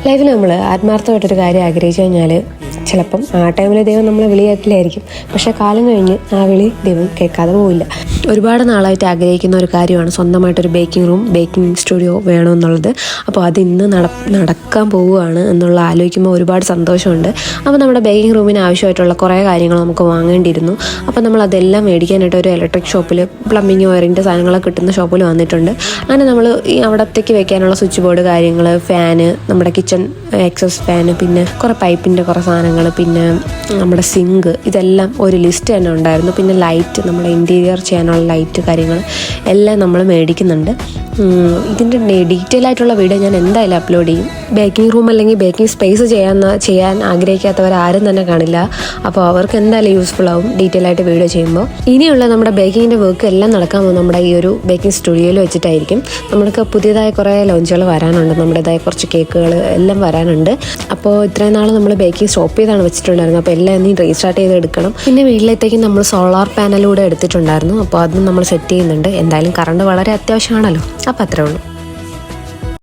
ലൈഫിൽ നമ്മൾ ആത്മാർത്ഥമായിട്ടൊരു കാര്യം ആഗ്രഹിച്ചു കഴിഞ്ഞാൽ ചിലപ്പം ആ ടൈമിൽ ദൈവം നമ്മളെ വിളിയാക്കില്ലായിരിക്കും, പക്ഷേ കാലം കഴിഞ്ഞ് ആ വിളി ദൈവം കേൾക്കാതെ പോവില്ല. ഒരുപാട് നാളായിട്ട് ആഗ്രഹിക്കുന്ന ഒരു കാര്യമാണ് സ്വന്തമായിട്ടൊരു ബേക്കിംഗ് റൂം, ബേക്കിംഗ് സ്റ്റുഡിയോ വേണമെന്നുള്ളത്. അപ്പോൾ അത് ഇന്ന് നടക്കാൻ പോവുകയാണ് എന്നുള്ള ആലോചിക്കുമ്പോൾ ഒരുപാട് സന്തോഷമുണ്ട്. അപ്പോൾ നമ്മുടെ ബേക്കിംഗ് റൂമിന് ആവശ്യമായിട്ടുള്ള കുറേ കാര്യങ്ങൾ നമുക്ക് വാങ്ങേണ്ടിയിരുന്നു. അപ്പോൾ നമ്മൾ അതെല്ലാം മേടിക്കാനായിട്ട് ഒരു ഇലക്ട്രിക് ഷോപ്പിൽ, പ്ലംബിങ് വയറിൻ്റെ സാധനങ്ങളൊക്കെ കിട്ടുന്ന ഷോപ്പിൽ വന്നിട്ടുണ്ട്. അങ്ങനെ നമ്മൾ ഈ അവിടത്തേക്ക് വെക്കാനുള്ള സ്വിച്ച് ബോർഡ് കാര്യങ്ങൾ, ഫാന്, നമ്മുടെ കിച്ചൺ എക്സസ് ഫാന്, പിന്നെ കുറേ പൈപ്പിൻ്റെ കുറേ സാധനങ്ങൾ, പിന്നെ നമ്മുടെ സിങ്ക്, ഇതെല്ലാം ഒരു ലിസ്റ്റ് തന്നെ ഉണ്ടായിരുന്നു. പിന്നെ ലൈറ്റ്, നമ്മുടെ ഇൻറ്റീരിയർ ചെയ്യാനുള്ള ലൈറ്റ് കാര്യങ്ങൾ എല്ലാം നമ്മൾ മേടിക്കുന്നുണ്ട്. ഇതിൻ്റെ ഡീറ്റെയിൽ ആയിട്ടുള്ള വീഡിയോ ഞാൻ എന്തായാലും അപ്ലോഡ് ചെയ്യും. ബേക്കിംഗ് റൂം അല്ലെങ്കിൽ ബേക്കിംഗ് സ്പേസ് ചെയ്യാൻ ആഗ്രഹിക്കാത്തവരാരും തന്നെ കാണില്ല. അപ്പോൾ അവർക്ക് എന്തായാലും യൂസ്ഫുൾ ആവും ഡീറ്റെയിൽ ആയിട്ട് വീഡിയോ ചെയ്യുമ്പോൾ. ഇനിയുള്ള നമ്മുടെ ബേക്കിങ്ങിൻ്റെ വർക്ക് എല്ലാം നടക്കാൻ പോകും നമ്മുടെ ഈ ഒരു ബേക്കിംഗ് സ്റ്റുഡിയോയിൽ വെച്ചിട്ടായിരിക്കും. നമ്മൾക്ക് പുതിയതായ കുറേ ലോഞ്ചുകൾ വരാനുണ്ട്, നമ്മുടേതായ കുറച്ച് കേക്കുകൾ എല്ലാം വരാനുണ്ട്. അപ്പോൾ ഇത്രയും നാൾ നമ്മൾ ബേക്കിംഗ് സ്റ്റോപ്പ് ചെയ്താണ് വെച്ചിട്ടുണ്ടായിരുന്നു. അപ്പോൾ എല്ലാം ഇനി റീസ്റ്റാർട്ട് ചെയ്ത് എടുക്കണം. പിന്നെ വീട്ടിലത്തേക്ക് നമ്മൾ സോളാർ പാനലൂടെ എടുത്തിട്ടുണ്ടായിരുന്നു. അപ്പോൾ അതും നമ്മൾ സെറ്റ് ചെയ്യുന്നുണ്ട്. എന്തായാലും കറണ്ട് വളരെ അത്യാവശ്യമാണല്ലോ. അപ്പോൾ അത്രേ ഉള്ളൂ.